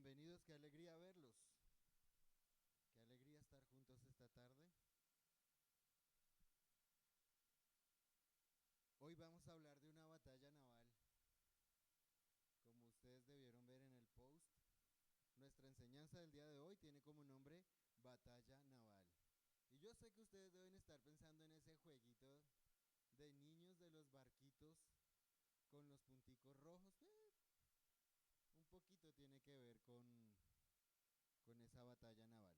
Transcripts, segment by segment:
Bienvenidos, qué alegría verlos. Qué alegría estar juntos esta tarde. Hoy vamos a hablar de una batalla naval. Como ustedes debieron ver en el post, nuestra enseñanza del día de hoy tiene como nombre Batalla Naval. Y yo sé que ustedes deben estar pensando en ese jueguito de niños de los barquitos con los punticos rojos. Un poquito tiene que ver con esa batalla naval.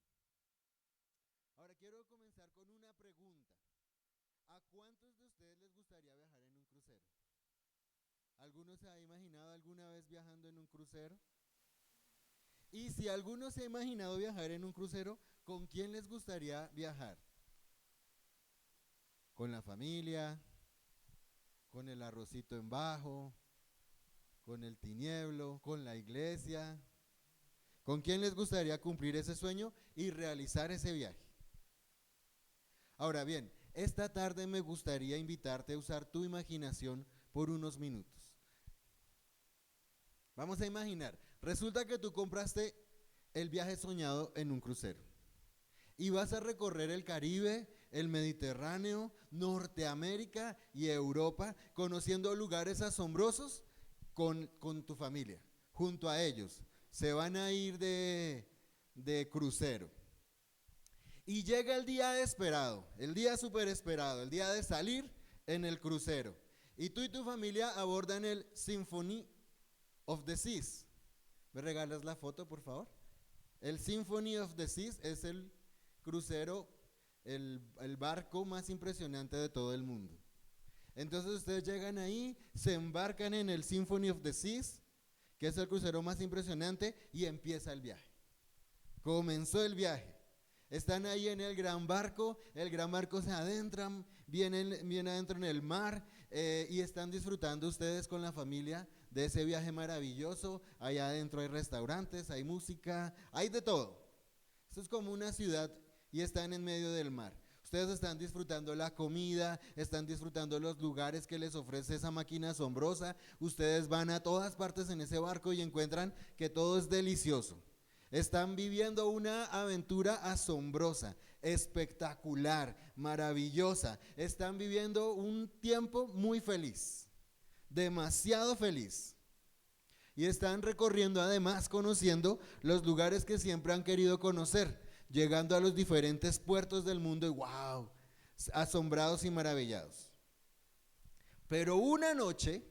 Ahora quiero comenzar con una pregunta. ¿A cuántos de ustedes les gustaría viajar en un crucero? ¿Alguno se ha imaginado alguna vez viajando en un crucero? Y si alguno se ha imaginado viajar en un crucero, ¿con quién les gustaría viajar? ¿Con la familia? ¿Con el arrocito en bajo? ¿Con el tinieblo? ¿Con la iglesia? ¿Con quién les gustaría cumplir ese sueño y realizar ese viaje? Ahora bien, esta tarde me gustaría invitarte a usar tu imaginación por unos minutos. Vamos a imaginar, resulta que tú compraste el viaje soñado en un crucero y vas a recorrer el Caribe, el Mediterráneo, Norteamérica y Europa, conociendo lugares asombrosos con tu familia, junto a ellos. Se van a ir de crucero. Y llega el día esperado, el día súper esperado, el día de salir en el crucero. Y tú y tu familia abordan el Symphony of the Seas. ¿Me regalas la foto, por favor? El Symphony of the Seas es el crucero, el barco más impresionante de todo el mundo. Entonces ustedes llegan ahí, se embarcan en el Symphony of the Seas, que es el crucero más impresionante, y empieza el viaje. Comenzó el viaje. Están ahí en el gran barco se adentran, vienen adentro en el mar y están disfrutando ustedes con la familia de ese viaje maravilloso. Allá adentro hay restaurantes, hay música, hay de todo. Esto es como una ciudad y están en medio del mar. Ustedes están disfrutando la comida, están disfrutando los lugares que les ofrece esa máquina asombrosa. Ustedes van a todas partes en ese barco y encuentran que todo es delicioso. Están viviendo una aventura asombrosa, espectacular, maravillosa. Están viviendo un tiempo muy feliz, demasiado feliz. Y están recorriendo, además, conociendo los lugares que siempre han querido conocer, llegando a los diferentes puertos del mundo y wow, asombrados y maravillados. Pero una noche,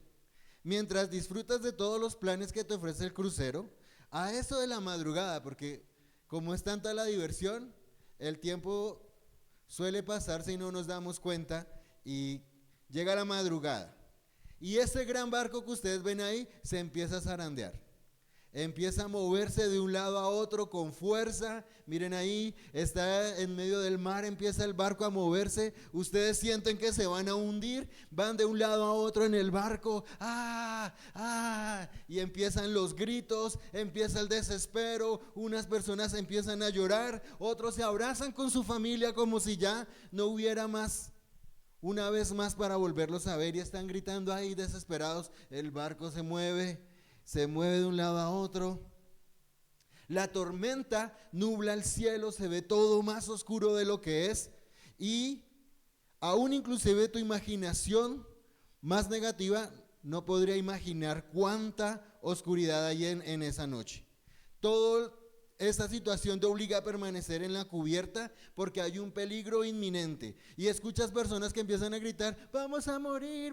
mientras disfrutas de todos los planes que te ofrece el crucero, a eso de la madrugada, porque como es tanta la diversión, el tiempo suele pasarse y no nos damos cuenta y llega la madrugada. Y ese gran barco que ustedes ven ahí se empieza a zarandear. Empieza a moverse de un lado a otro con fuerza. Miren ahí, está en medio del mar, empieza el barco a moverse. Ustedes sienten que se van a hundir, van de un lado a otro en el barco. ¡Ah! ¡Ah! Y empiezan los gritos, empieza el desespero. Unas personas empiezan a llorar, otros se abrazan con su familia como si ya no hubiera más. Una vez más para volverlos a ver y están gritando ahí desesperados. El barco se mueve de un lado a otro. La tormenta nubla el cielo, se ve todo más oscuro de lo que es. Y aún inclusive tu imaginación más negativa no podría imaginar cuánta oscuridad hay en esa noche. Toda esta situación te obliga a permanecer en la cubierta porque hay un peligro inminente. Y escuchas personas que empiezan a gritar, vamos a morir,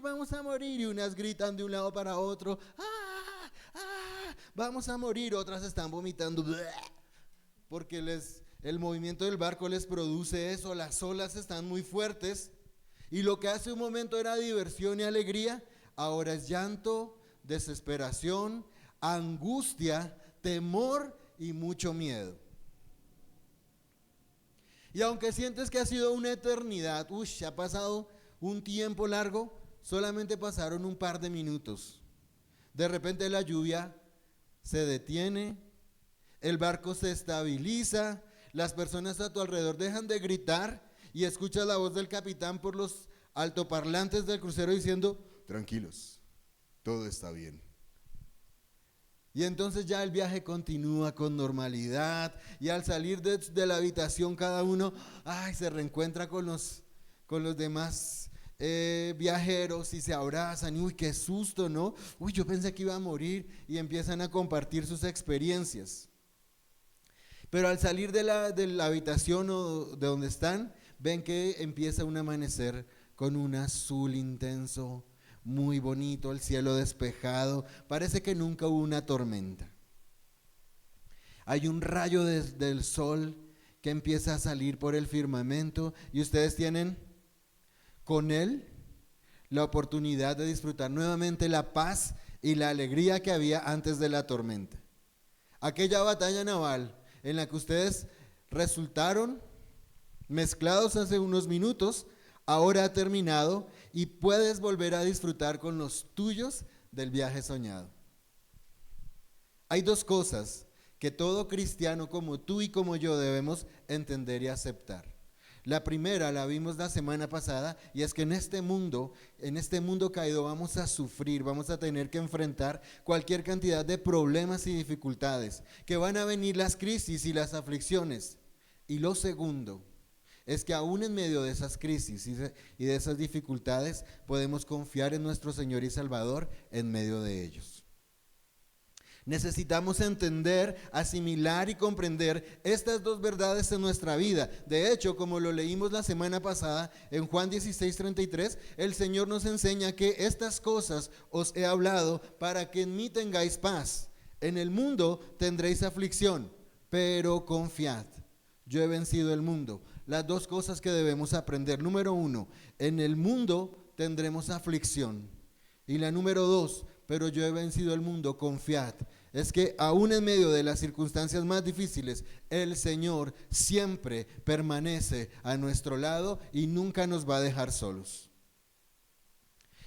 y unas gritan de un lado para otro, ¡ah! ¡Ah! Vamos a morir, otras están vomitando, porque el movimiento del barco les produce eso, las olas están muy fuertes. Y lo que hace un momento era diversión y alegría, ahora es llanto, desesperación, angustia, temor y mucho miedo. Y aunque sientes que ha sido una eternidad, ha pasado un tiempo largo, solamente pasaron un par de minutos. De repente la lluvia se detiene, el barco se estabiliza, las personas a tu alrededor dejan de gritar y escuchas la voz del capitán por los altoparlantes del crucero diciendo, tranquilos, todo está bien. Y entonces ya el viaje continúa con normalidad y al salir de la habitación cada uno se reencuentra con los demás viajeros y se abrazan. Y uy, qué susto, ¿no? Uy, yo pensé que iba a morir, y empiezan a compartir sus experiencias. Pero al salir de la habitación o de donde están, ven que empieza un amanecer con un azul intenso, muy bonito, el cielo despejado, parece que nunca hubo una tormenta. Hay un rayo del sol que empieza a salir por el firmamento y ustedes tienen con él la oportunidad de disfrutar nuevamente la paz y la alegría que había antes de la tormenta. Aquella batalla naval en la que ustedes resultaron mezclados hace unos minutos, ahora ha terminado y puedes volver a disfrutar con los tuyos del viaje soñado. Hay dos cosas que todo cristiano como tú y como yo debemos entender y aceptar. La primera la vimos la semana pasada, y es que en este mundo caído vamos a sufrir, vamos a tener que enfrentar cualquier cantidad de problemas y dificultades, que van a venir las crisis y las aflicciones. Y lo segundo es que aún en medio de esas crisis y de esas dificultades podemos confiar en nuestro Señor y Salvador en medio de ellos. Necesitamos entender, asimilar y comprender estas dos verdades en nuestra vida. De hecho, como lo leímos la semana pasada en Juan 16:33, el Señor nos enseña que estas cosas os he hablado para que en mí tengáis paz. En el mundo tendréis aflicción, pero confiad, yo he vencido el mundo. Las dos cosas que debemos aprender. Número 1, en el mundo tendremos aflicción. Y la número 2, pero yo he vencido el mundo, confiad. Es que aún en medio de las circunstancias más difíciles, el Señor siempre permanece a nuestro lado y nunca nos va a dejar solos.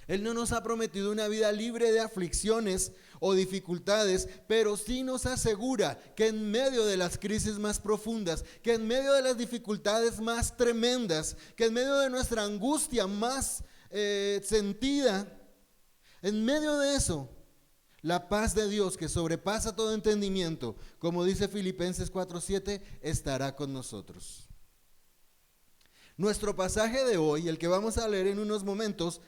Él no nos ha prometido una vida libre de aflicciones o dificultades, pero sí nos asegura que en medio de las crisis más profundas, que en medio de las dificultades más tremendas, que en medio de nuestra angustia más sentida, en medio de eso, la paz de Dios que sobrepasa todo entendimiento, como dice Filipenses 4:7, estará con nosotros. Nuestro pasaje de hoy, el que vamos a leer en unos momentos,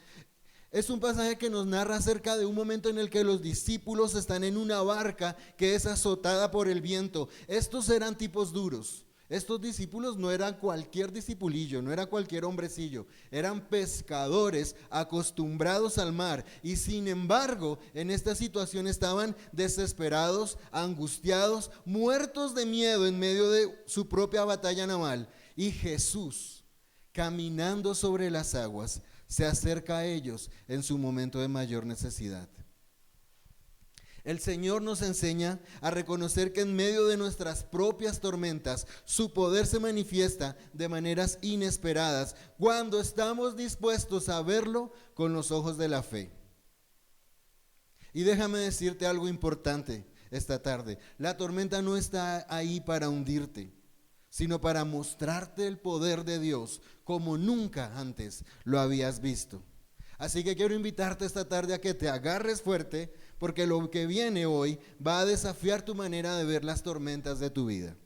es un pasaje que nos narra acerca de un momento en el que los discípulos están en una barca que es azotada por el viento. Estos eran tipos duros. Estos discípulos no eran cualquier discipulillo, no era cualquier hombrecillo, eran pescadores acostumbrados al mar, y sin embargo en esta situación estaban desesperados, angustiados, muertos de miedo en medio de su propia batalla naval. Y Jesús, caminando sobre las aguas, se acerca a ellos en su momento de mayor necesidad. El Señor nos enseña a reconocer que en medio de nuestras propias tormentas, su poder se manifiesta de maneras inesperadas cuando estamos dispuestos a verlo con los ojos de la fe. Y déjame decirte algo importante esta tarde. La tormenta no está ahí para hundirte, sino para mostrarte el poder de Dios como nunca antes lo habías visto. Así que quiero invitarte esta tarde a que te agarres fuerte, porque lo que viene hoy va a desafiar tu manera de ver las tormentas de tu vida.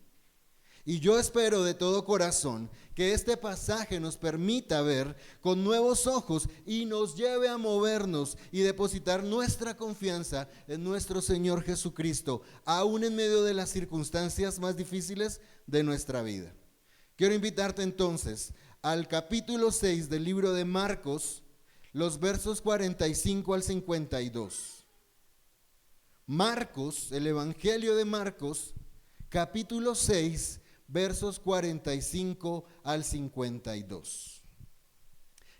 Y yo espero de todo corazón que este pasaje nos permita ver con nuevos ojos y nos lleve a movernos y depositar nuestra confianza en nuestro Señor Jesucristo, aún en medio de las circunstancias más difíciles de nuestra vida. Quiero invitarte entonces al capítulo 6 del libro de Marcos, los versos 45 al 52. Marcos, el Evangelio de Marcos, capítulo 6, versos 45 al 52.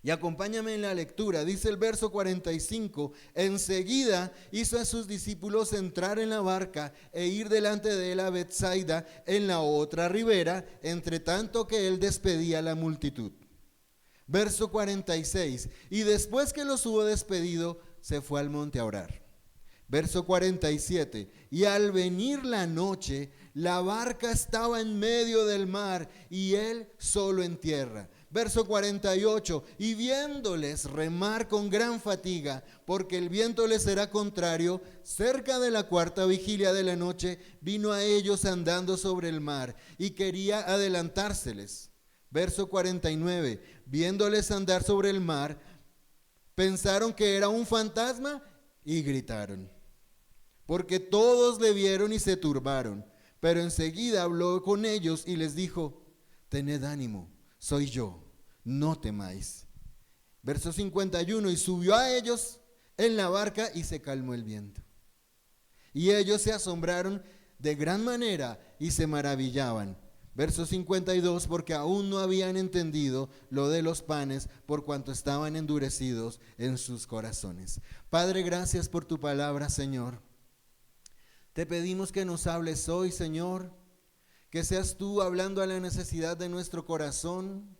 Y acompáñame en la lectura. Dice el verso 45: enseguida hizo a sus discípulos entrar en la barca e ir delante de él a Betsaida, en la otra ribera, entre tanto que él despedía a la multitud. Verso 46: y después que los hubo despedido, se fue al monte a orar. Verso 47: y al venir la noche, la barca estaba en medio del mar y él solo en tierra. Verso 48, y viéndoles remar con gran fatiga, porque el viento les era contrario, cerca de la cuarta vigilia de la noche, vino a ellos andando sobre el mar, y quería adelantárseles. Verso 49, viéndoles andar sobre el mar, pensaron que era un fantasma, y gritaron, porque todos le vieron y se turbaron. Pero enseguida habló con ellos y les dijo, tened ánimo, soy yo, no temáis. Verso 51, y subió a ellos en la barca y se calmó el viento. Y ellos se asombraron de gran manera y se maravillaban. Verso 52, porque aún no habían entendido lo de los panes, por cuanto estaban endurecidos en sus corazones. Padre, gracias por tu palabra, Señor. Te pedimos que nos hables hoy, Señor, que seas tú hablando a la necesidad de nuestro corazón,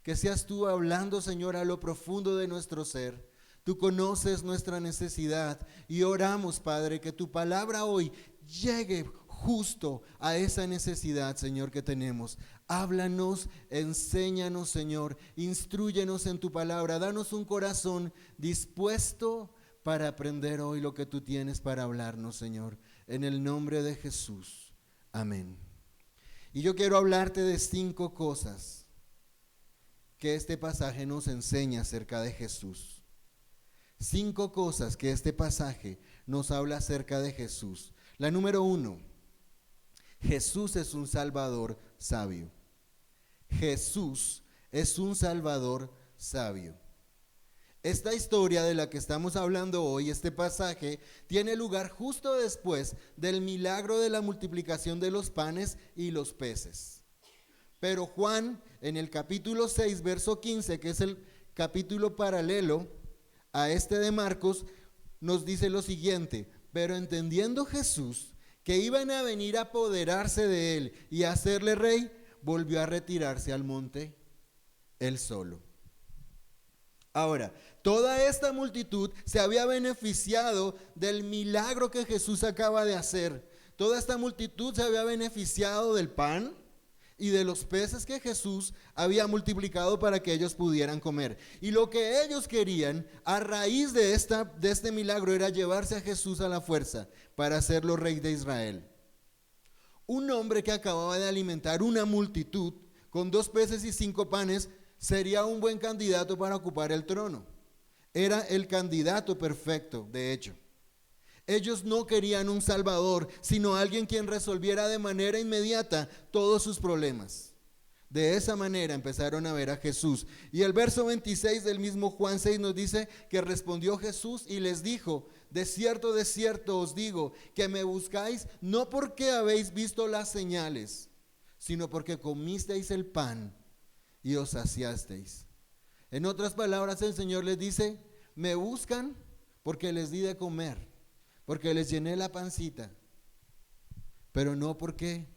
que seas tú hablando, Señor, a lo profundo de nuestro ser. Tú conoces nuestra necesidad y oramos, Padre, que tu palabra hoy llegue justo a esa necesidad, Señor, que tenemos. Háblanos, enséñanos, Señor, instrúyenos en tu palabra, danos un corazón dispuesto para aprender hoy lo que tú tienes para hablarnos, Señor. En el nombre de Jesús. Amén. Y yo quiero hablarte de 5 cosas que este pasaje nos enseña acerca de Jesús. 5 cosas que este pasaje nos habla acerca de Jesús. La número 1, Jesús es un Salvador sabio. Jesús es un Salvador sabio. Esta historia de la que estamos hablando hoy, este pasaje, tiene lugar justo después del milagro de la multiplicación de los panes y los peces. Pero Juan, en el capítulo 6, verso 15, que es el capítulo paralelo a este de Marcos, nos dice lo siguiente: pero entendiendo Jesús que iban a venir a apoderarse de él y a hacerle rey, volvió a retirarse al monte él solo. Ahora, toda esta multitud se había beneficiado del milagro que Jesús acaba de hacer. Toda esta multitud se había beneficiado del pan y de los peces que Jesús había multiplicado para que ellos pudieran comer. Y lo que ellos querían a raíz de este milagro era llevarse a Jesús a la fuerza para hacerlo rey de Israel. Un hombre que acababa de alimentar una multitud con 2 peces y 5 panes sería un buen candidato para ocupar el trono. Era el candidato perfecto, de hecho. Ellos no querían un salvador, sino alguien quien resolviera de manera inmediata todos sus problemas. De esa manera empezaron a ver a Jesús. Y el verso 26 del mismo Juan 6 nos dice que respondió Jesús y les dijo: de cierto os digo, que me buscáis no porque habéis visto las señales, sino porque comisteis el pan y os saciasteis. En otras palabras, el Señor les dice: me buscan porque les di de comer, porque les llené la pancita, pero no porque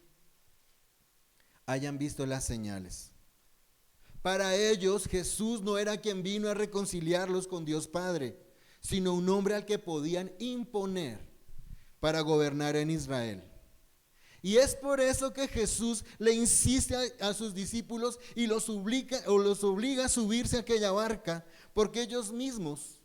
hayan visto las señales. Para ellos, Jesús no era quien vino a reconciliarlos con Dios Padre, sino un hombre al que podían imponer para gobernar en Israel. Y es por eso que Jesús le insiste a sus discípulos y los obliga a subirse a aquella barca, porque ellos mismos,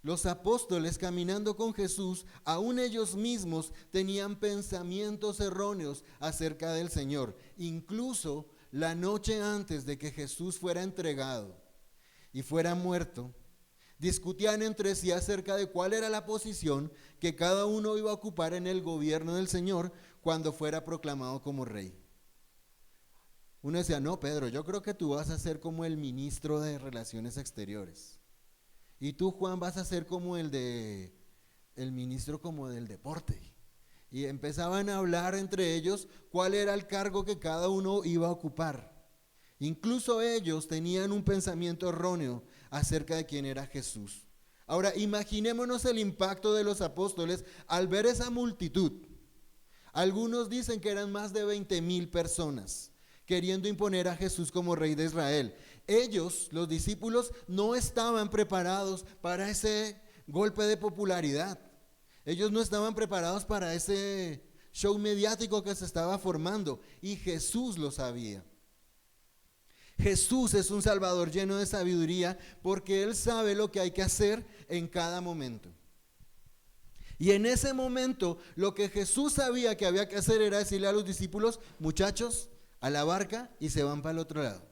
los apóstoles caminando con Jesús, aún ellos mismos tenían pensamientos erróneos acerca del Señor. Incluso la noche antes de que Jesús fuera entregado y fuera muerto, discutían entre sí acerca de cuál era la posición que cada uno iba a ocupar en el gobierno del Señor cuando fuera proclamado como rey. Uno decía: no, Pedro, yo creo que tú vas a ser como el ministro de Relaciones Exteriores. Y tú, Juan, vas a ser como el ministro como del deporte. Y empezaban a hablar entre ellos cuál era el cargo que cada uno iba a ocupar. Incluso ellos tenían un pensamiento erróneo acerca de quién era Jesús. Ahora, imaginémonos el impacto de los apóstoles al ver esa multitud. Algunos dicen que eran más de 20,000 personas queriendo imponer a Jesús como rey de Israel. Ellos, los discípulos, no estaban preparados para ese golpe de popularidad. Ellos no estaban preparados para ese show mediático que se estaba formando, y Jesús lo sabía. Jesús es un Salvador lleno de sabiduría porque Él sabe lo que hay que hacer en cada momento. Y en ese momento lo que Jesús sabía que había que hacer era decirle a los discípulos: muchachos, a la barca, y se van para el otro lado.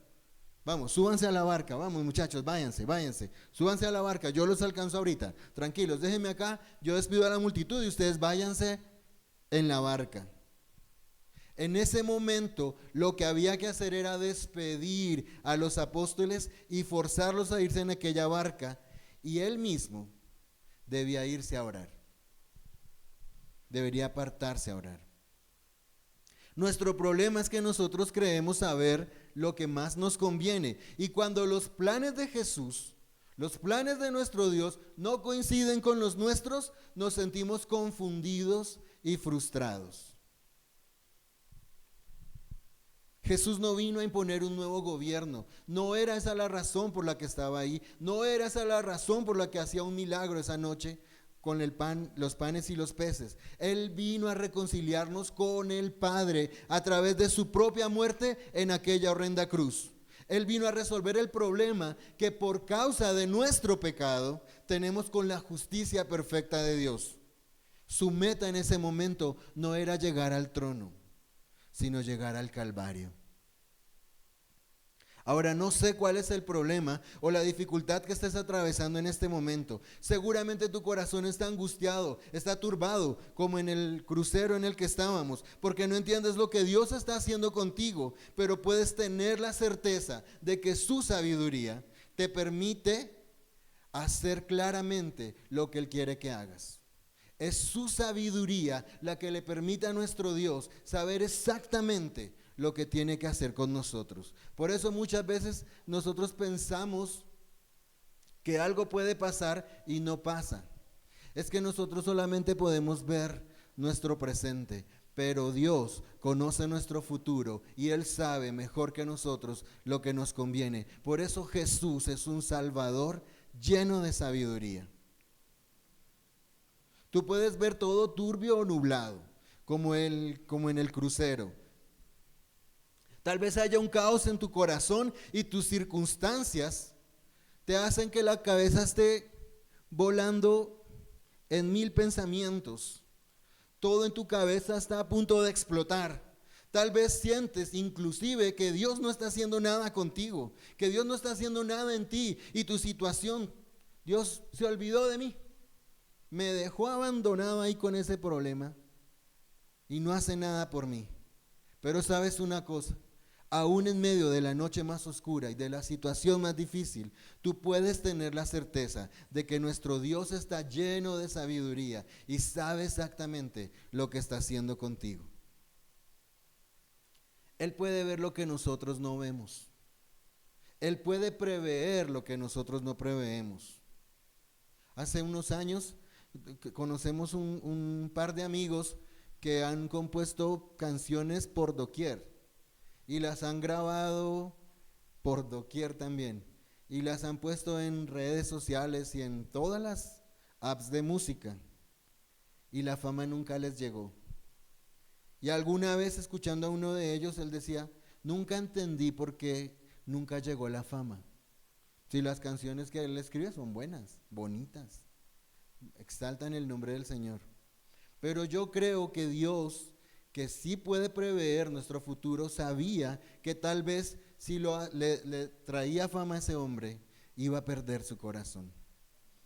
Vamos, súbanse a la barca, vamos muchachos, váyanse, súbanse a la barca, yo los alcanzo ahorita, tranquilos, déjenme acá, yo despido a la multitud y ustedes váyanse en la barca. En ese momento lo que había que hacer era despedir a los apóstoles y forzarlos a irse en aquella barca, y Él mismo debía irse a orar, debería apartarse a orar. Nuestro problema es que nosotros creemos saber lo que más nos conviene, y cuando los planes de Jesús, los planes de nuestro Dios no coinciden con los nuestros, nos sentimos confundidos y frustrados. Jesús no vino a imponer un nuevo gobierno, no era esa la razón por la que estaba ahí, no era esa la razón por la que hacía un milagro esa noche con el pan, los panes y los peces. Él vino a reconciliarnos con el Padre a través de su propia muerte en aquella horrenda cruz. Él vino a resolver el problema que por causa de nuestro pecado tenemos con la justicia perfecta de Dios. Su meta en ese momento no era llegar al trono, sino llegar al Calvario. Ahora, no sé cuál es el problema o la dificultad que estés atravesando en este momento. Seguramente tu corazón está angustiado, está turbado, como en el crucero en el que estábamos, porque no entiendes lo que Dios está haciendo contigo, pero puedes tener la certeza de que su sabiduría te permite hacer claramente lo que Él quiere que hagas. Es su sabiduría la que le permite a nuestro Dios saber exactamente lo que tiene que hacer con nosotros. Por eso muchas veces nosotros pensamos que algo puede pasar y no pasa. Es que nosotros solamente podemos ver nuestro presente, pero Dios conoce nuestro futuro y Él sabe mejor que nosotros lo que nos conviene. Por eso Jesús es un Salvador lleno de sabiduría. Tú puedes ver todo turbio o nublado, como en el crucero. Tal vez haya un caos en tu corazón y tus circunstancias te hacen que la cabeza esté volando en 1000 pensamientos. Todo en tu cabeza está a punto de explotar. Tal vez sientes inclusive que Dios no está haciendo nada contigo, que Dios no está haciendo nada en ti y tu situación, Dios se olvidó de mí, me dejó abandonado ahí con ese problema y no hace nada por mí. Pero sabes una cosa, aún en medio de la noche más oscura y de la situación más difícil, tú puedes tener la certeza de que nuestro Dios está lleno de sabiduría y sabe exactamente lo que está haciendo contigo. Él puede ver lo que nosotros no vemos. Él puede prever lo que nosotros no preveemos. Hace unos años conocemos un par de amigos que han compuesto canciones por doquier y las han grabado por doquier también y las han puesto en redes sociales y en todas las apps de música, y la fama nunca les llegó. Y alguna vez, escuchando a uno de ellos, él decía: nunca entendí por qué nunca llegó la fama, si las canciones que él escribe son buenas, bonitas, exaltan el nombre del Señor. Pero yo creo que Dios, que sí puede prever nuestro futuro, sabía que tal vez si le traía fama a ese hombre, iba a perder su corazón.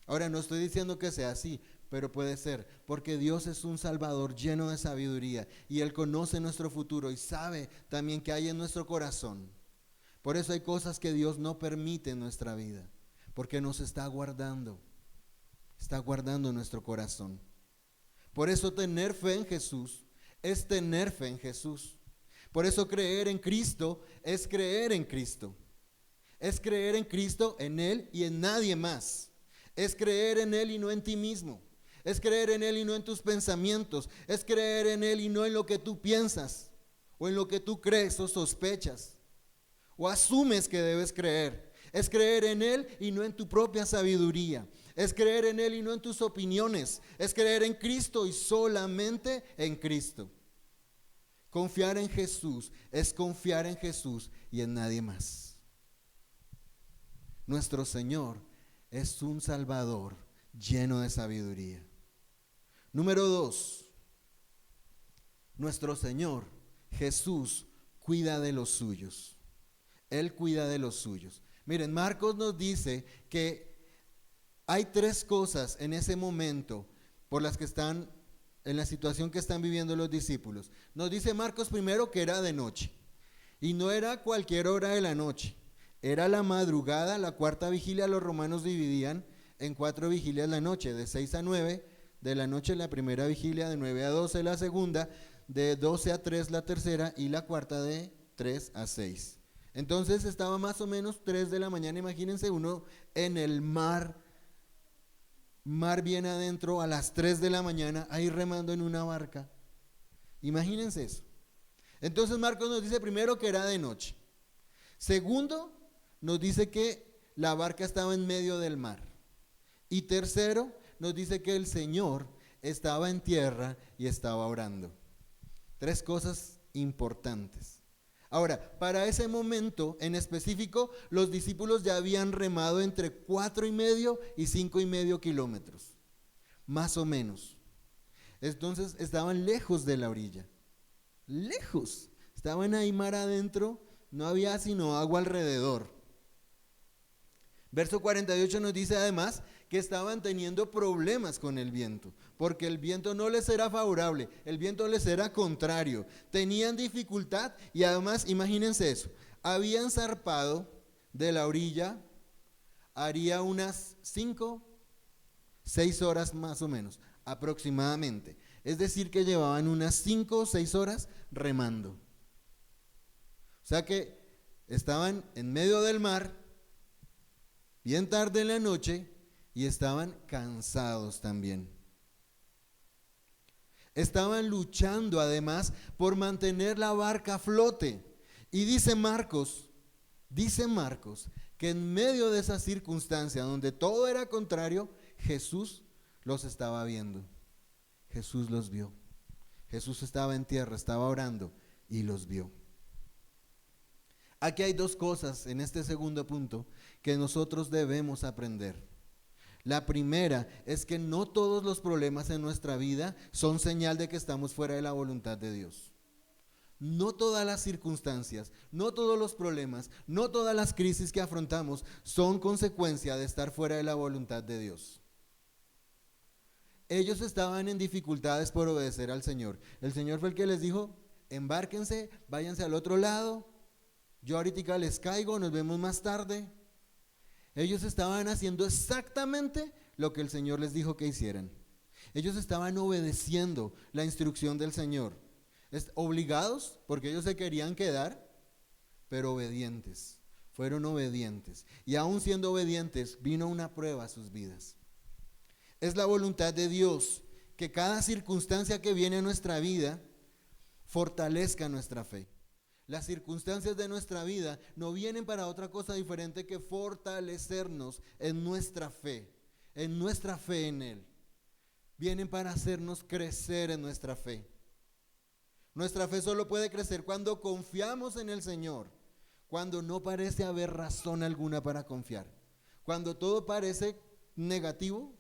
Ahora, no estoy diciendo que sea así, pero puede ser, porque Dios es un Salvador lleno de sabiduría y Él conoce nuestro futuro y sabe también qué hay en nuestro corazón. Por eso hay cosas que Dios no permite en nuestra vida, porque nos está guardando nuestro corazón. Por eso tener fe en Jesús es tener fe en Jesús. Por eso creer en Cristo es creer en Cristo. Es creer en Cristo, en Él y en nadie más. Es creer en Él y no en ti mismo. Es creer en Él y no en tus pensamientos. Es creer en Él y no en lo que tú piensas o en lo que tú crees o sospechas o asumes que debes creer. Es creer en Él y no en tu propia sabiduría. Es creer en Él y no en tus opiniones. Es creer en Cristo y solamente en Cristo. Confiar en Jesús es confiar en Jesús y en nadie más. Nuestro Señor es un Salvador lleno de sabiduría. Número 2, nuestro Señor Jesús cuida de los suyos. Él cuida de los suyos. Miren, Marcos nos dice que hay 3 cosas en ese momento por las que están, en la situación que están viviendo los discípulos. Nos dice Marcos primero que era de noche. Y no era cualquier hora de la noche. Era la madrugada, la 4ª vigilia. Los romanos dividían en 4 vigilias la noche, de 6 a 9 de la noche la primera vigilia, de 9 a 12 la segunda, de 12 a 3 la tercera y la 4ª de 3 a 6. Entonces estaba más o menos 3 de la mañana, imagínense uno en el mar bien adentro a las 3 de la mañana, ahí remando en una barca. Imagínense eso. Entonces Marcos nos dice primero que era de noche. Segundo, nos dice que la barca estaba en medio del mar. Y tercero, nos dice que el Señor estaba en tierra y estaba orando. 3 cosas importantes. Ahora, para ese momento en específico, los discípulos ya habían remado entre 4,5 y 5,5 kilómetros, más o menos. Entonces estaban lejos de la orilla, lejos. Estaban ahí mar adentro, no había sino agua alrededor. Verso 48 nos dice además que estaban teniendo problemas con el viento, porque el viento no les era favorable, el viento les era contrario. Tenían dificultad y además, imagínense eso, habían zarpado de la orilla, haría unas 5, 6 horas más o menos, aproximadamente. Es decir, que llevaban unas 5 o 6 horas remando. O sea que estaban en medio del mar, bien tarde en la noche, y estaban cansados también. Estaban luchando además por mantener la barca a flote. Y dice Marcos, que en medio de esa circunstancia donde todo era contrario, Jesús los estaba viendo. Jesús los vio. Jesús estaba en tierra, estaba orando y los vio. Aquí hay 2 cosas en este segundo punto que nosotros debemos aprender. La primera es que no todos los problemas en nuestra vida son señal de que estamos fuera de la voluntad de Dios. No todas las circunstancias, no todos los problemas, no todas las crisis que afrontamos son consecuencia de estar fuera de la voluntad de Dios. Ellos estaban en dificultades por obedecer al Señor. El Señor fue el que les dijo, embárquense, váyanse al otro lado, yo ahorita les caigo, nos vemos más tarde. Ellos estaban haciendo exactamente lo que el Señor les dijo que hicieran. Ellos estaban obedeciendo la instrucción del Señor. Obligados, porque ellos se querían quedar, pero obedientes. Fueron obedientes. Y aún siendo obedientes, vino una prueba a sus vidas. Es la voluntad de Dios que cada circunstancia que viene a nuestra vida fortalezca nuestra fe. Las circunstancias de nuestra vida no vienen para otra cosa diferente que fortalecernos en nuestra fe en Él. Vienen para hacernos crecer en nuestra fe. Nuestra fe solo puede crecer cuando confiamos en el Señor, cuando no parece haber razón alguna para confiar. Cuando todo parece negativo,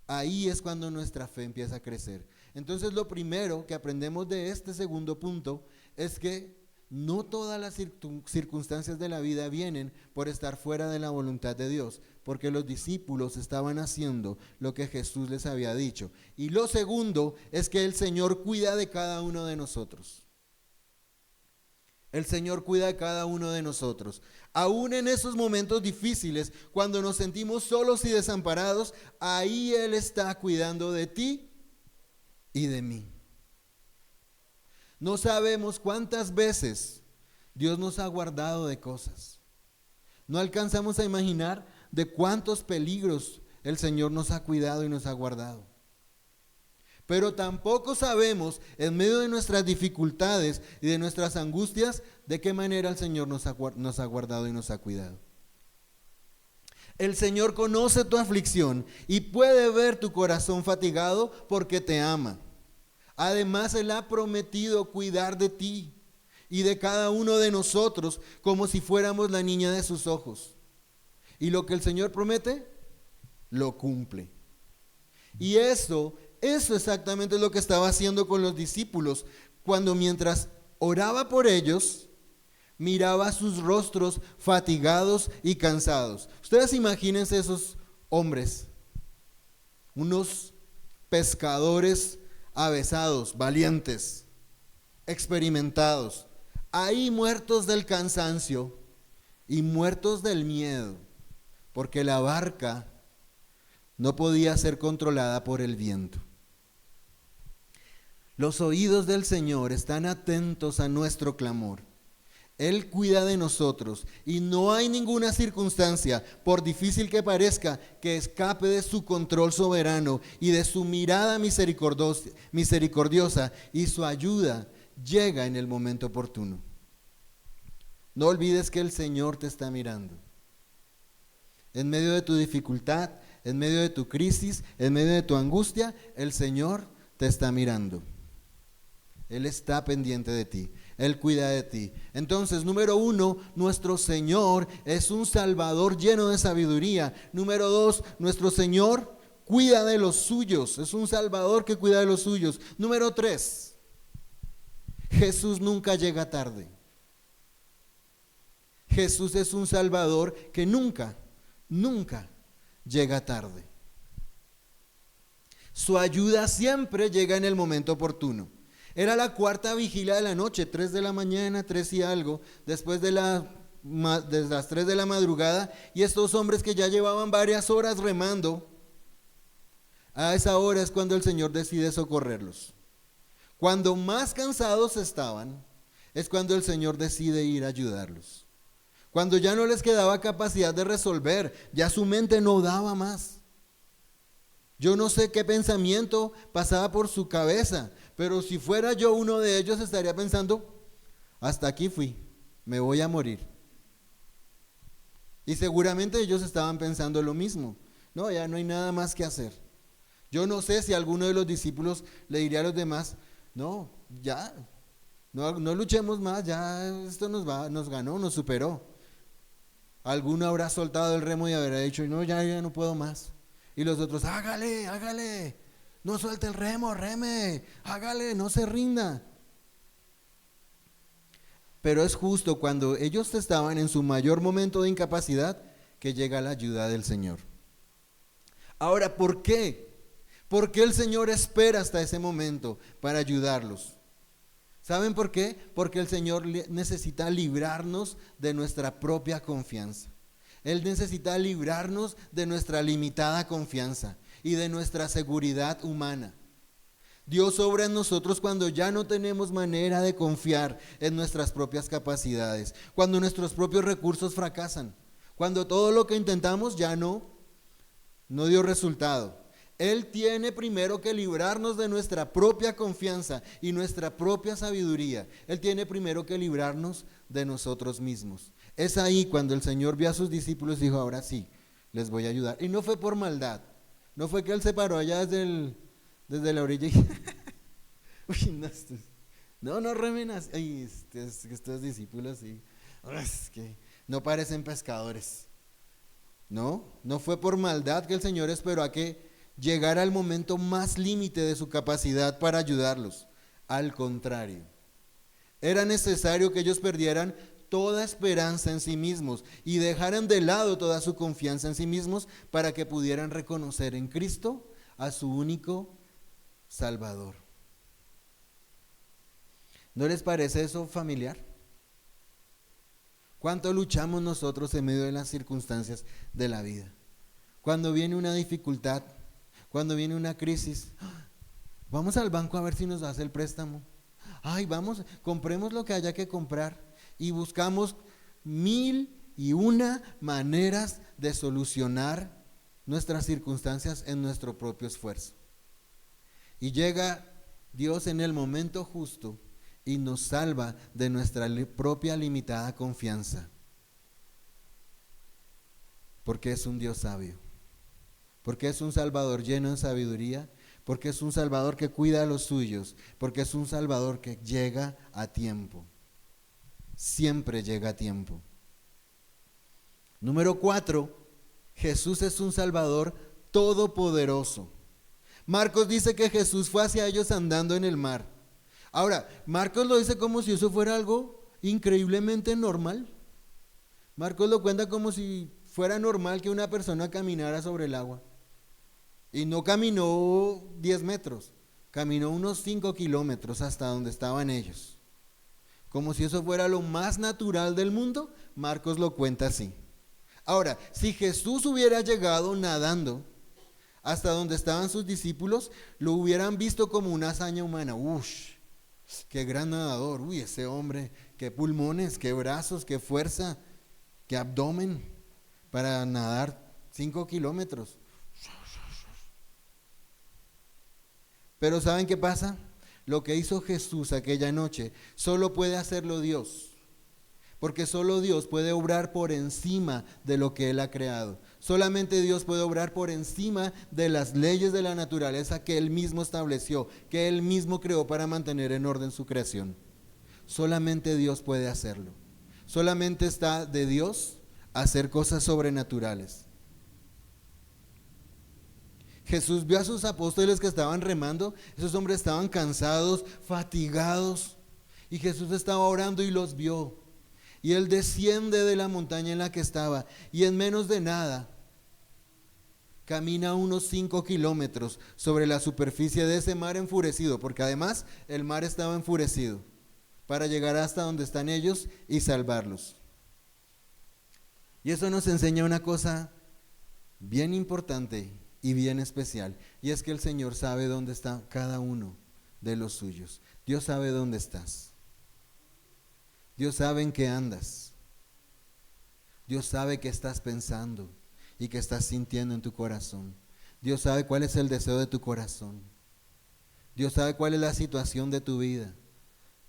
ahí es cuando nuestra fe empieza a crecer. Entonces lo primero que aprendemos de este segundo punto es que no todas las circunstancias de la vida vienen por estar fuera de la voluntad de Dios, porque los discípulos estaban haciendo lo que Jesús les había dicho. Y lo segundo es que el Señor cuida de cada uno de nosotros. El Señor cuida de cada uno de nosotros. Aún en esos momentos difíciles, cuando nos sentimos solos y desamparados, ahí Él está cuidando de ti y de mí. No sabemos cuántas veces Dios nos ha guardado de cosas. No alcanzamos a imaginar de cuántos peligros el Señor nos ha cuidado y nos ha guardado. Pero tampoco sabemos, en medio de nuestras dificultades y de nuestras angustias, de qué manera el Señor nos ha guardado y nos ha cuidado. El Señor conoce tu aflicción y puede ver tu corazón fatigado porque te ama. Además, Él ha prometido cuidar de ti y de cada uno de nosotros como si fuéramos la niña de sus ojos. Y lo que el Señor promete, lo cumple. Y eso exactamente es lo que estaba haciendo con los discípulos, cuando mientras oraba por ellos, miraba sus rostros fatigados y cansados. Ustedes imagínense esos hombres, unos pescadores avesados, valientes, experimentados, ahí muertos del cansancio y muertos del miedo, porque la barca no podía ser controlada por el viento. Los oídos del Señor están atentos a nuestro clamor. Él cuida de nosotros y no hay ninguna circunstancia, por difícil que parezca, que escape de su control soberano y de su mirada misericordiosa, y su ayuda llega en el momento oportuno. No olvides que el Señor te está mirando. En medio de tu dificultad, en medio de tu crisis, en medio de tu angustia, el Señor te está mirando. Él está pendiente de ti. Él cuida de ti. Entonces, número 1, nuestro Señor es un Salvador lleno de sabiduría. Número 2, nuestro Señor cuida de los suyos. Es un Salvador que cuida de los suyos. Número 3, Jesús nunca llega tarde. Jesús es un Salvador que nunca llega tarde. Su ayuda siempre llega en el momento oportuno. Era la cuarta vigilia de la noche, 3 de la mañana, 3 y algo, después de las 3 de la madrugada, y estos hombres que ya llevaban varias horas remando, a esa hora es cuando el Señor decide socorrerlos. Cuando más cansados estaban, es cuando el Señor decide ir a ayudarlos. Cuando ya no les quedaba capacidad de resolver, ya su mente no daba más. Yo no sé qué pensamiento pasaba por su cabeza, pero si fuera yo uno de ellos estaría pensando, hasta aquí fui, me voy a morir. Y seguramente ellos estaban pensando lo mismo. No, ya no hay nada más que hacer. Yo no sé si alguno de los discípulos le diría a los demás, no, ya, no luchemos más, ya esto nos ganó, nos superó. Alguno habrá soltado el remo y habrá dicho, no, ya no puedo más. Y los otros, hágale, no suelte el remo, reme, hágale, no se rinda. Pero es justo cuando ellos estaban en su mayor momento de incapacidad que llega la ayuda del Señor. Ahora, ¿por qué? ¿Por qué el Señor espera hasta ese momento para ayudarlos? ¿Saben por qué? Porque el Señor necesita librarnos de nuestra propia confianza. Él necesita librarnos de nuestra limitada confianza y de nuestra seguridad humana. Dios obra en nosotros cuando ya no tenemos manera de confiar en nuestras propias capacidades, cuando nuestros propios recursos fracasan, cuando todo lo que intentamos ya no dio resultado. Él tiene primero que librarnos de nuestra propia confianza y nuestra propia sabiduría. Él tiene primero que librarnos de nosotros mismos. Es ahí cuando el Señor vio a sus discípulos y dijo, ahora sí, les voy a ayudar. Y no fue por maldad, no fue que Él se paró allá desde la orilla y uy, no remen así. Ay, estos discípulos sí, es que no parecen pescadores. No fue por maldad que el Señor esperó a que llegara al momento más límite de su capacidad para ayudarlos. Al contrario, era necesario que ellos perdieran toda esperanza en sí mismos y dejaran de lado toda su confianza en sí mismos para que pudieran reconocer en Cristo a su único Salvador. ¿No les parece eso familiar? ¿Cuánto luchamos nosotros en medio de las circunstancias de la vida? Cuando viene una dificultad, cuando viene una crisis, vamos al banco a ver si nos hace el préstamo. Ay, vamos, compremos lo que haya que comprar y buscamos 1001 maneras de solucionar nuestras circunstancias en nuestro propio esfuerzo. Y llega Dios en el momento justo y nos salva de nuestra propia limitada confianza. Porque es un Dios sabio. Porque es un Salvador lleno de sabiduría, porque es un Salvador que cuida a los suyos, porque es un Salvador que llega a tiempo, siempre llega a tiempo. Número 4, Jesús es un Salvador todopoderoso. Marcos dice que Jesús fue hacia ellos andando en el mar. Ahora, Marcos lo dice como si eso fuera algo increíblemente normal. Marcos lo cuenta como si fuera normal que una persona caminara sobre el agua. Y no caminó 10 metros, caminó unos 5 kilómetros hasta donde estaban ellos. Como si eso fuera lo más natural del mundo, Marcos lo cuenta así. Ahora, si Jesús hubiera llegado nadando hasta donde estaban sus discípulos, lo hubieran visto como una hazaña humana. ¡Ush! ¡Qué gran nadador! ¡Uy, ese hombre! ¡Qué pulmones! ¡Qué brazos! ¡Qué fuerza! ¡Qué abdomen! Para nadar 5 kilómetros. Pero ¿saben qué pasa? Lo que hizo Jesús aquella noche solo puede hacerlo Dios. Porque solo Dios puede obrar por encima de lo que Él ha creado. Solamente Dios puede obrar por encima de las leyes de la naturaleza que Él mismo estableció, que Él mismo creó para mantener en orden su creación. Solamente Dios puede hacerlo. Solamente está de Dios hacer cosas sobrenaturales. Jesús vio a sus apóstoles que estaban remando. Esos hombres estaban cansados, fatigados. Y Jesús estaba orando y los vio. Y Él desciende de la montaña en la que estaba. Y en menos de nada, camina unos 5 kilómetros sobre la superficie de ese mar enfurecido. Porque además el mar estaba enfurecido. Para llegar hasta donde están ellos y salvarlos. Y eso nos enseña una cosa bien importante y bien especial. Y es que el Señor sabe dónde está cada uno de los suyos. Dios sabe dónde estás. Dios sabe en qué andas. Dios sabe qué estás pensando y qué estás sintiendo en tu corazón. Dios sabe cuál es el deseo de tu corazón. Dios sabe cuál es la situación de tu vida.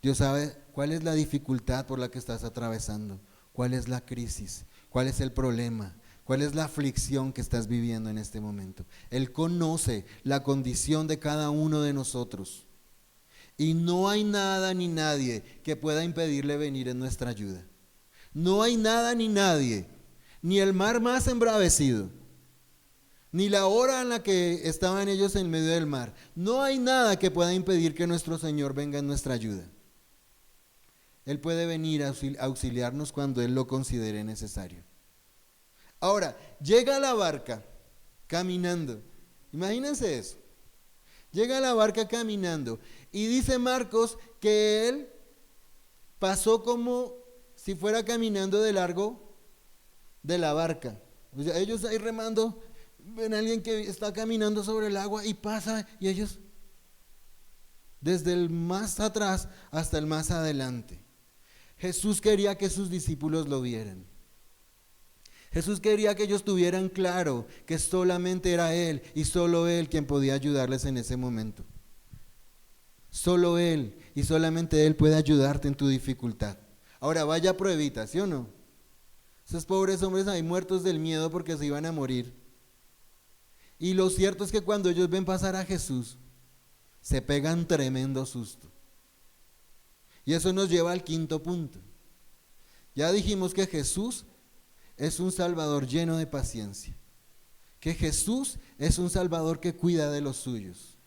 Dios sabe cuál es la dificultad por la que estás atravesando. Cuál es la crisis. Cuál es el problema. ¿Cuál es la aflicción que estás viviendo en este momento? Él conoce la condición de cada uno de nosotros. Y no hay nada ni nadie que pueda impedirle venir en nuestra ayuda. No hay nada ni nadie, ni el mar más embravecido, ni la hora en la que estaban ellos en medio del mar. No hay nada que pueda impedir que nuestro Señor venga en nuestra ayuda. Él puede venir a auxiliarnos cuando Él lo considere necesario. Ahora, llega la barca caminando. Imagínense eso. Llega la barca caminando y dice Marcos que él pasó como si fuera caminando de largo de la barca. O sea, ellos ahí remando, ven a alguien que está caminando sobre el agua y pasa y ellos desde el más atrás hasta el más adelante. Jesús quería que sus discípulos lo vieran. Jesús quería que ellos tuvieran claro que solamente era Él y solo Él quien podía ayudarles en ese momento. Solo Él y solamente Él puede ayudarte en tu dificultad. Ahora vaya pruebita, ¿sí o no? Esos pobres hombres ahí muertos del miedo porque se iban a morir. Y lo cierto es que cuando ellos ven pasar a Jesús, se pegan tremendo susto. Y eso nos lleva al quinto punto. Ya dijimos que Jesús es un Salvador lleno de paciencia. Que Jesús es un Salvador que cuida de los suyos.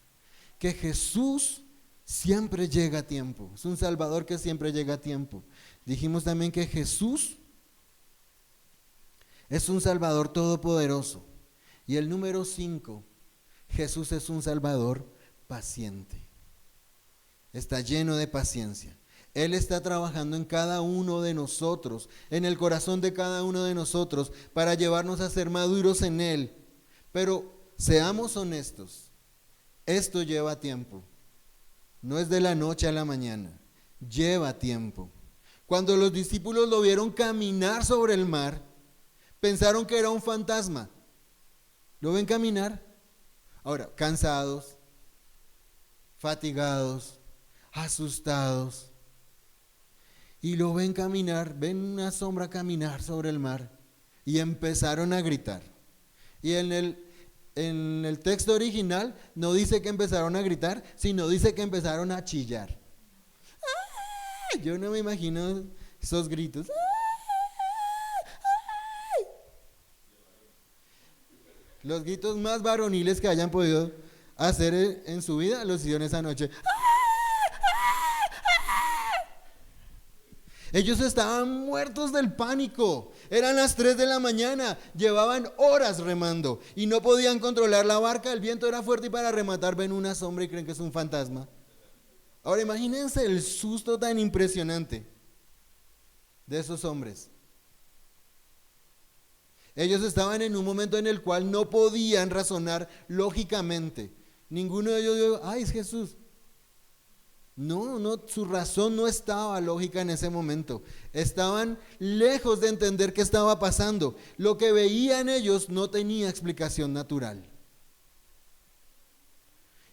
Que Jesús siempre llega a tiempo. Es un Salvador que siempre llega a tiempo. Dijimos también que Jesús es un Salvador todopoderoso. Y el número 5, Jesús es un Salvador paciente. Está lleno de paciencia. Él está trabajando en cada uno de nosotros, en el corazón de cada uno de nosotros, para llevarnos a ser maduros en Él. Pero seamos honestos, esto lleva tiempo. No es de la noche a la mañana, lleva tiempo. Cuando los discípulos lo vieron caminar sobre el mar, pensaron que era un fantasma. ¿Lo ven caminar? Ahora, cansados, fatigados, asustados. Y lo ven caminar, ven una sombra caminar sobre el mar y empezaron a gritar. Y en el texto original no dice que empezaron a gritar, sino dice que empezaron a chillar. ¡Ah! Yo no me imagino esos gritos. ¡Ah! ¡Ah! Los gritos más varoniles que hayan podido hacer en su vida los hicieron esa noche. Ellos estaban muertos del pánico. Eran las 3 de la mañana, llevaban horas remando y no podían controlar la barca. El viento era fuerte y para rematar ven una sombra y creen que es un fantasma. Ahora imagínense el susto tan impresionante de esos hombres. Ellos estaban en un momento en el cual no podían razonar lógicamente. Ninguno de ellos dijo, ay, es Jesús. No, su razón no estaba lógica en ese momento. Estaban lejos de entender qué estaba pasando. Lo que veían ellos no tenía explicación natural.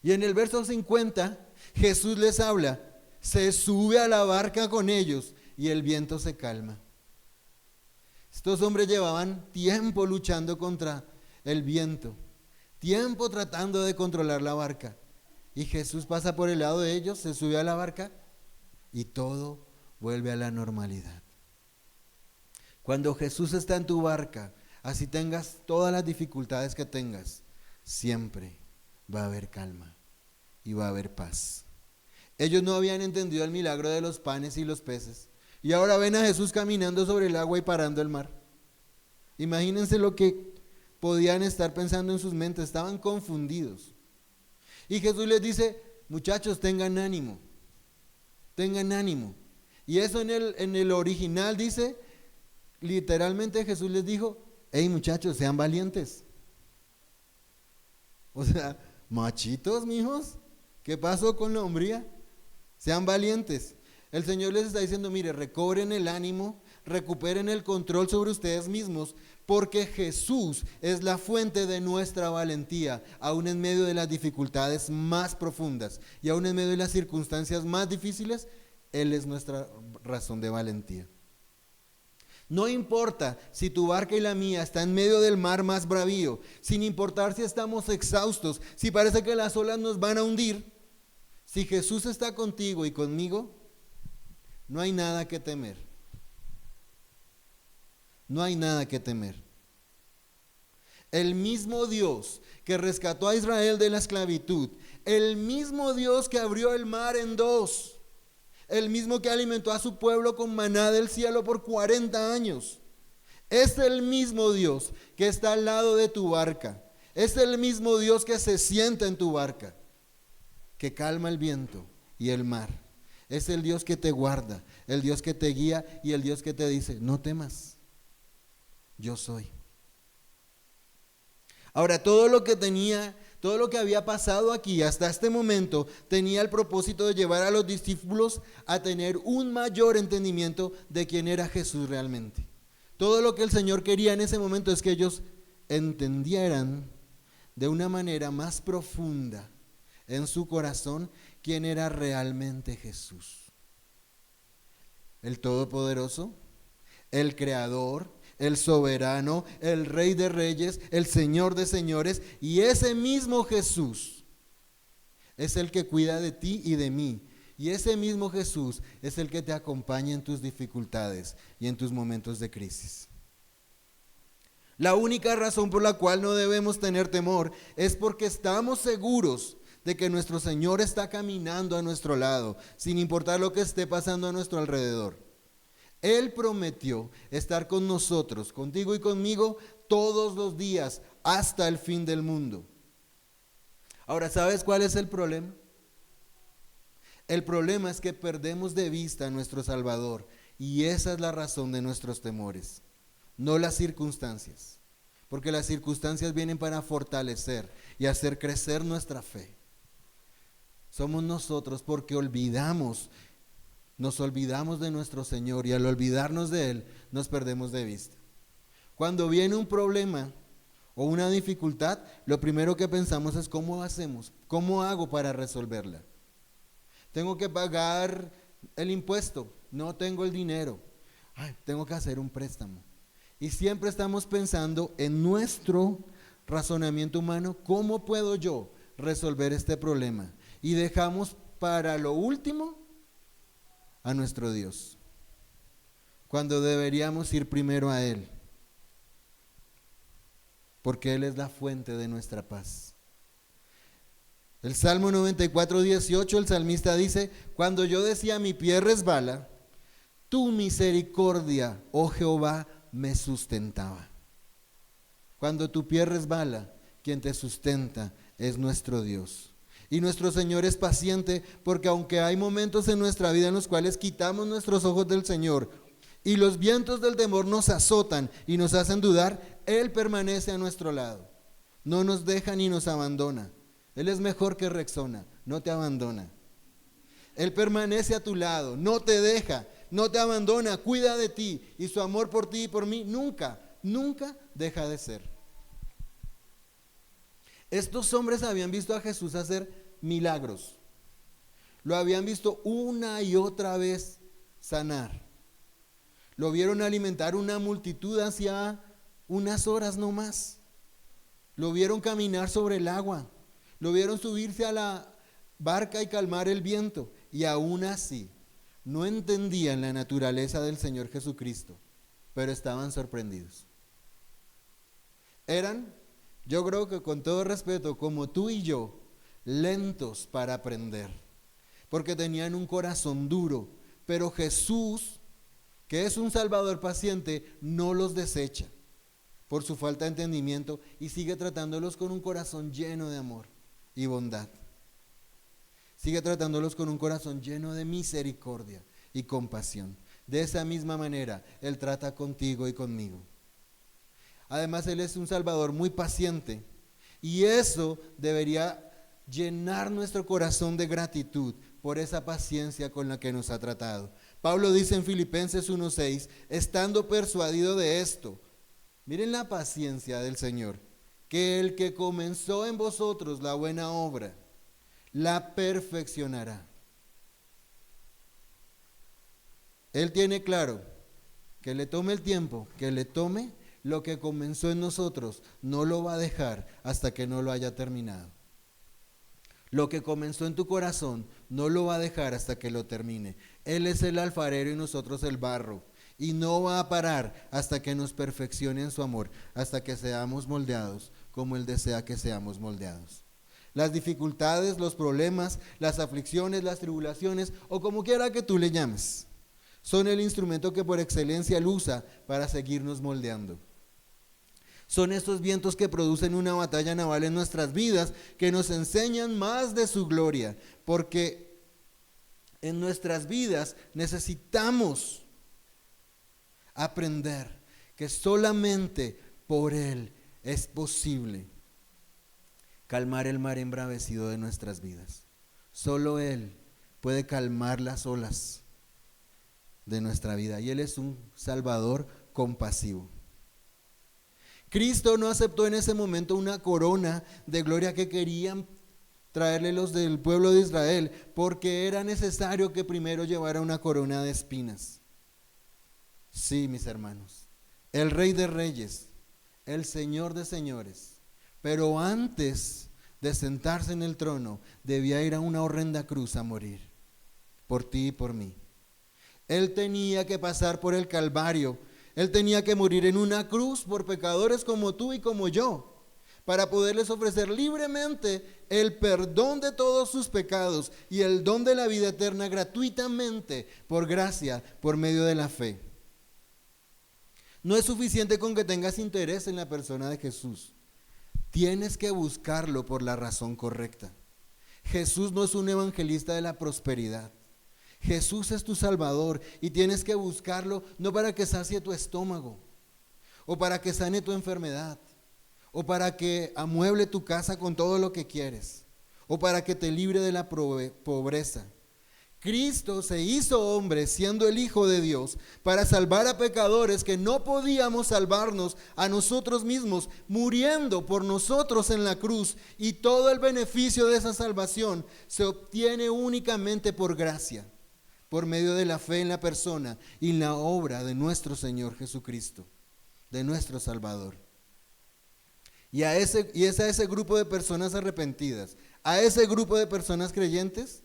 Y en el verso 50, Jesús les habla, se sube a la barca con ellos y el viento se calma. Estos hombres llevaban tiempo luchando contra el viento, tiempo tratando de controlar la barca. Y Jesús pasa por el lado de ellos, se sube a la barca y todo vuelve a la normalidad. Cuando Jesús está en tu barca, así tengas todas las dificultades que tengas, siempre va a haber calma y va a haber paz. Ellos no habían entendido el milagro de los panes y los peces y ahora ven a Jesús caminando sobre el agua y parando el mar. Imagínense lo que podían estar pensando en sus mentes, estaban confundidos. Y Jesús les dice, muchachos, tengan ánimo, tengan ánimo. Y eso en el original dice, literalmente Jesús les dijo, hey muchachos, sean valientes. O sea, machitos, mijos, ¿qué pasó con la hombría? Sean valientes. El Señor les está diciendo, mire, recobren el ánimo, recuperen el control sobre ustedes mismos, porque Jesús es la fuente de nuestra valentía, aún en medio de las dificultades más profundas y aún en medio de las circunstancias más difíciles, Él es nuestra razón de valentía. No importa si tu barca y la mía está en medio del mar más bravío, sin importar si estamos exhaustos, si parece que las olas nos van a hundir, si Jesús está contigo y conmigo, no hay nada que temer. No hay nada que temer. El mismo Dios que rescató a Israel de la esclavitud, el mismo Dios que abrió el mar en dos, el mismo que alimentó a su pueblo con maná del cielo por 40 años, es el mismo Dios que está al lado de tu barca, es el mismo Dios que se sienta en tu barca, que calma el viento y el mar. Es el Dios que te guarda, el Dios que te guía y el Dios que te dice, no temas. Yo soy. Ahora, todo lo que había pasado aquí hasta este momento tenía el propósito de llevar a los discípulos a tener un mayor entendimiento de quién era Jesús realmente. Todo lo que el Señor quería en ese momento es que ellos entendieran de una manera más profunda en su corazón quién era realmente Jesús. El Todopoderoso, el Creador, el soberano, el Rey de Reyes, el Señor de Señores, y ese mismo Jesús es el que cuida de ti y de mí, y ese mismo Jesús es el que te acompaña en tus dificultades y en tus momentos de crisis. La única razón por la cual no debemos tener temor es porque estamos seguros de que nuestro Señor está caminando a nuestro lado, sin importar lo que esté pasando a nuestro alrededor. Él prometió estar con nosotros, contigo y conmigo, todos los días, hasta el fin del mundo. Ahora, ¿sabes cuál es el problema? El problema es que perdemos de vista a nuestro Salvador, y esa es la razón de nuestros temores, no las circunstancias, porque las circunstancias vienen para fortalecer y hacer crecer nuestra fe. Somos nosotros porque nos olvidamos de nuestro Señor, y al olvidarnos de Él nos perdemos de vista. Cuando viene un problema o una dificultad, lo primero que pensamos es ¿cómo hacemos? ¿Cómo hago para resolverla? Tengo que pagar el impuesto, no tengo el dinero, tengo que hacer un préstamo. Y siempre estamos pensando en nuestro razonamiento humano, ¿cómo puedo yo resolver este problema? Y dejamos para lo último a nuestro Dios, cuando deberíamos ir primero a Él. porque Él es la fuente de nuestra paz. El Salmo 94:18, el salmista dice: cuando yo decía mi pie resbala, tu misericordia, oh Jehová, me sustentaba. Cuando tu pie resbala, quien te sustenta es nuestro Dios. Y nuestro Señor es paciente, porque aunque hay momentos en nuestra vida en los cuales quitamos nuestros ojos del Señor y los vientos del temor nos azotan y nos hacen dudar, Él permanece a nuestro lado. No nos deja ni nos abandona. Él es mejor que Rexona, no te abandona. Él permanece a tu lado, no te deja, no te abandona, cuida de ti, y su amor por ti y por mí nunca deja de ser. Estos hombres habían visto a Jesús hacer milagros. Lo habían visto una y otra vez sanar. Lo vieron alimentar una multitud hacía unas horas no más. Lo vieron caminar sobre el agua. Lo vieron subirse a la barca y calmar el viento. Y aún así, no entendían la naturaleza del Señor Jesucristo, pero estaban sorprendidos. Eran, yo creo que con todo respeto, como tú y yo, lentos para aprender, porque tenían un corazón duro, pero Jesús, que es un Salvador paciente, no los desecha por su falta de entendimiento y sigue tratándolos con un corazón lleno de amor y bondad. Sigue tratándolos con un corazón lleno de misericordia y compasión. De esa misma manera, Él trata contigo y conmigo. Además, Él es un Salvador muy paciente y eso debería llenar nuestro corazón de gratitud por esa paciencia con la que nos ha tratado. Pablo dice en Filipenses 1:6, estando persuadido de esto, miren la paciencia del Señor, que el que comenzó en vosotros la buena obra, la perfeccionará. Él tiene claro que le tome el tiempo, que le tome, lo que comenzó en nosotros no lo va a dejar hasta que no lo haya terminado. Lo que comenzó en tu corazón no lo va a dejar hasta que lo termine. Él es el alfarero y nosotros el barro. Y no va a parar hasta que nos perfeccione en su amor, hasta que seamos moldeados como Él desea que seamos moldeados. Las dificultades, los problemas, las aflicciones, las tribulaciones, o como quiera que tú le llames, son el instrumento que por excelencia Él usa para seguirnos moldeando. Son estos vientos que producen una batalla naval en nuestras vidas, que nos enseñan más de su gloria, porque en nuestras vidas necesitamos aprender que solamente por Él es posible calmar el mar embravecido de nuestras vidas. Solo Él puede calmar las olas de nuestra vida y Él es un Salvador compasivo. Cristo no aceptó en ese momento una corona de gloria que querían traerle los del pueblo de Israel, porque era necesario que primero llevara una corona de espinas. Sí, mis hermanos, el Rey de Reyes, el Señor de Señores, pero antes de sentarse en el trono, debía ir a una horrenda cruz a morir, por ti y por mí. Él tenía que pasar por el Calvario. Él tenía que morir en una cruz por pecadores como tú y como yo, para poderles ofrecer libremente el perdón de todos sus pecados y el don de la vida eterna gratuitamente, por gracia, por medio de la fe. No es suficiente con que tengas interés en la persona de Jesús. Tienes que buscarlo por la razón correcta. Jesús no es un evangelista de la prosperidad. Jesús es tu Salvador y tienes que buscarlo no para que sacie tu estómago o para que sane tu enfermedad o para que amueble tu casa con todo lo que quieres o para que te libre de la pobreza. Cristo se hizo hombre siendo el Hijo de Dios para salvar a pecadores que no podíamos salvarnos a nosotros mismos, muriendo por nosotros en la cruz, y todo el beneficio de esa salvación se obtiene únicamente por gracia, por medio de la fe en la persona y la obra de nuestro Señor Jesucristo, de nuestro Salvador. Y es a ese grupo de personas arrepentidas, a ese grupo de personas creyentes,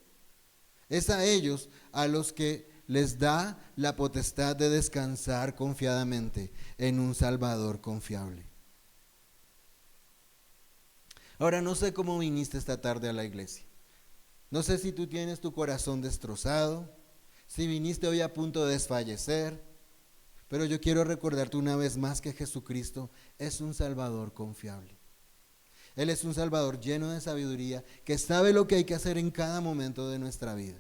es a ellos a los que les da la potestad de descansar confiadamente en un Salvador confiable. Ahora no sé cómo viniste esta tarde a la iglesia. No sé si tú tienes tu corazón destrozado, si viniste hoy a punto de desfallecer, pero yo quiero recordarte una vez más que Jesucristo es un Salvador confiable. Él es un Salvador lleno de sabiduría que sabe lo que hay que hacer en cada momento de nuestra vida.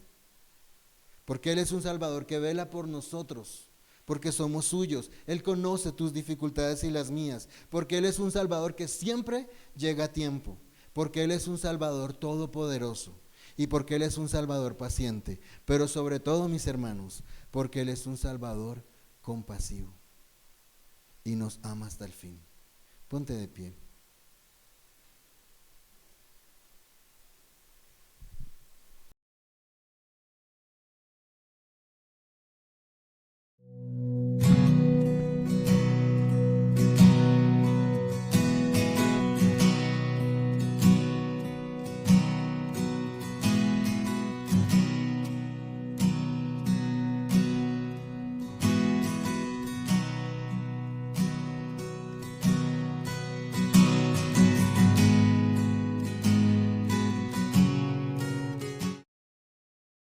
Porque Él es un Salvador que vela por nosotros, porque somos suyos. Él conoce tus dificultades y las mías, porque Él es un Salvador que siempre llega a tiempo, porque Él es un Salvador todopoderoso y porque Él es un Salvador paciente, pero sobre todo, mis hermanos, porque Él es un Salvador compasivo y nos ama hasta el fin. Ponte de pie.